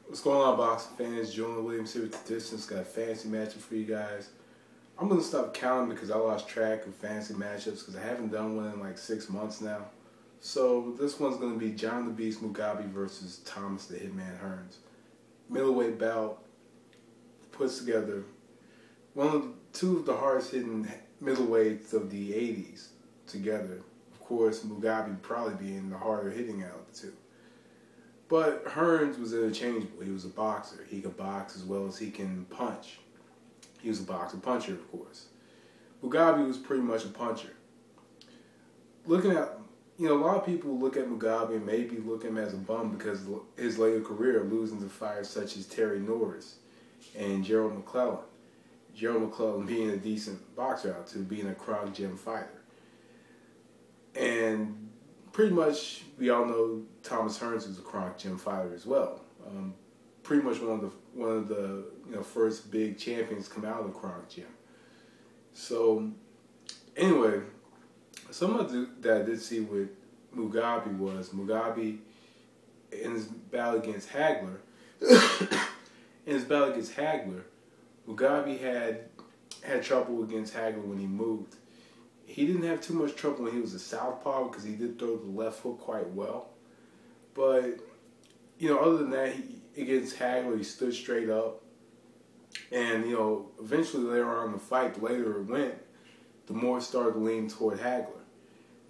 What's going on, boxing fans? Julian Williams here with the Distance. Got a fantasy matchup for you guys. I'm going to stop counting because I lost track of fantasy matchups because I haven't done one in like 6 months now. So this one's going to be John the Beast Mugabi versus Thomas the Hitman Hearns. Middleweight bout puts together two of the hardest hitting middleweights of the 80s together. Of course, Mugabi probably being the harder hitting out of the two. But Hearns was interchangeable. He was a boxer. He could box as well as he can punch. He was a boxer-puncher, of course. Mugabi was pretty much a puncher. Looking at, a lot of people look at Mugabi and maybe look at him as a bum because of his later career losing to fighters such as Terry Norris and Gerald McClellan. Gerald McClellan being a decent boxer out to being a Croc Gym fighter. And pretty much, we all know Thomas Hearns was a Croc Gym fighter as well. Pretty much one of the first big champions come out of the Croc Gym. So anyway, something that I did see with Mugabi was Mugabi in his battle against Hagler. Mugabi had trouble against Hagler when he moved. He didn't have too much trouble when he was a southpaw because he did throw the left hook quite well. But, other than that, against Hagler, he stood straight up. And, eventually later on in the fight, the later it went, the more it started to lean toward Hagler.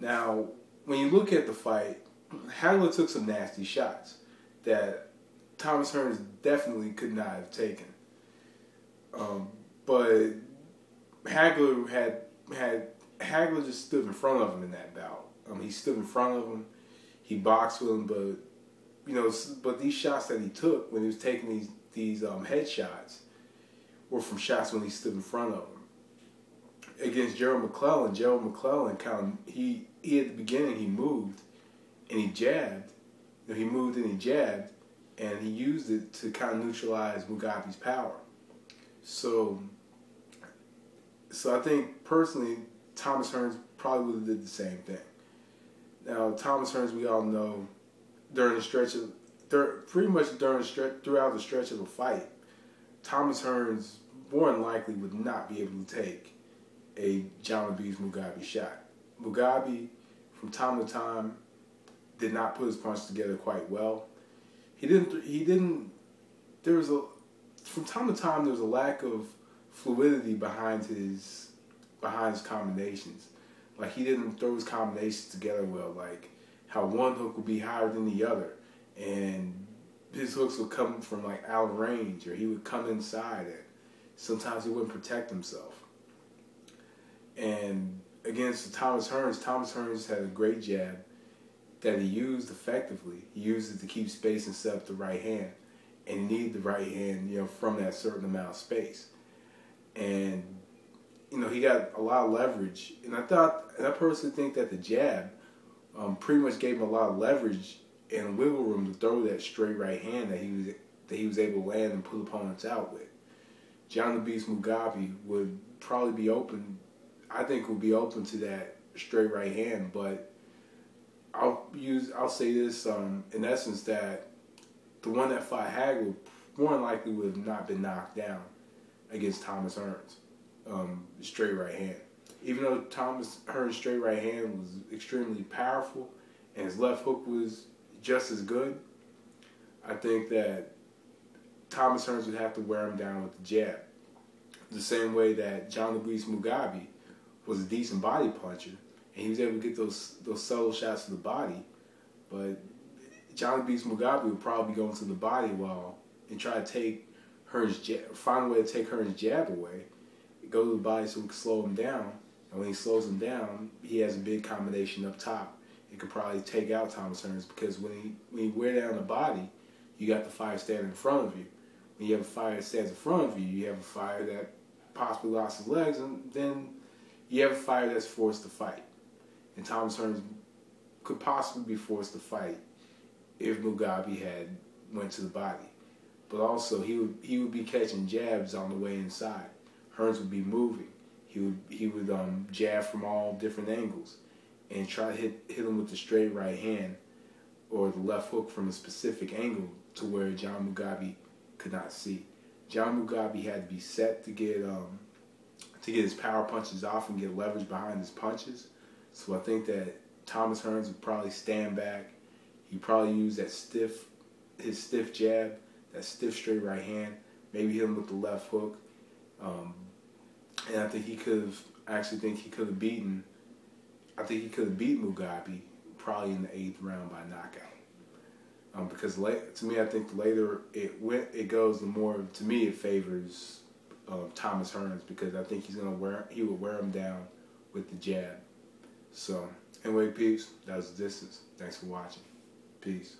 Now, when you look at the fight, Hagler took some nasty shots that Thomas Hearns definitely could not have taken. But Hagler Hagler just stood in front of him in that bout. He stood in front of him. He boxed with him, but these shots that he took when he was taking these head shots were from shots when he stood in front of him. Against Gerald McClellan he at the beginning he moved and he jabbed. He moved and he jabbed, and he used it to kind of neutralize Mugabi's power. So I think personally, Thomas Hearns probably would have did the same thing. Now, Thomas Hearns, we all know, throughout the stretch of the fight, Thomas Hearns more than likely would not be able to take a John the Beast Mugabi shot. Mugabi, from time to time, did not put his punch together quite well. From time to time, there was a lack of fluidity behind his combinations. Like, he didn't throw his combinations together well, like how one hook would be higher than the other, and his hooks would come from like out of range, or he would come inside, and sometimes he wouldn't protect himself. And against Thomas Hearns had a great jab that he used effectively. He used it to keep space and set up the right hand, and he needed the right hand, from that certain amount of space. And he got a lot of leverage, and I personally think that the jab pretty much gave him a lot of leverage and wiggle room to throw that straight right hand that he was able to land and pull opponents out with. John the Beast Mugabi would probably be open. I think would be open to that straight right hand, but I'll say this in essence, that the one that fought Hagler more than likely would have not been knocked down against Thomas Hearns. Straight right hand. Even though Thomas Hearns' straight right hand was extremely powerful and his left hook was just as good, I think that Thomas Hearns would have to wear him down with the jab. The same way that John the Beast Mugabi was a decent body puncher, and he was able to get those subtle shots to the body, but John the Beast Mugabi would probably go into the body and try to take find a way to take Hearns' jab away, go to the body so we can slow him down. And when he slows him down, he has a big combination up top. It could probably take out Thomas Hearns, because when you wear down the body, you got the fighter standing in front of you. When you have a fighter that stands in front of you, you have a fighter that possibly lost his legs, and then you have a fighter that's forced to fight. And Thomas Hearns could possibly be forced to fight if Mugabi had went to the body. But also, he would be catching jabs on the way inside. Hearns would be moving. He would jab from all different angles and try to hit him with the straight right hand or the left hook from a specific angle to where John Mugabi could not see. John Mugabi had to be set to get his power punches off and get leverage behind his punches. So I think that Thomas Hearns would probably stand back. He'd probably use his stiff jab, that stiff straight right hand, maybe hit him with the left hook. And I think he could have beaten Mugabi probably in the 8th round by knockout. Because to me, I think the later it goes, the more, to me, it favors Thomas Hearns, because I think he would wear him down with the jab. So anyway, peeps, that was the distance. Thanks for watching. Peace.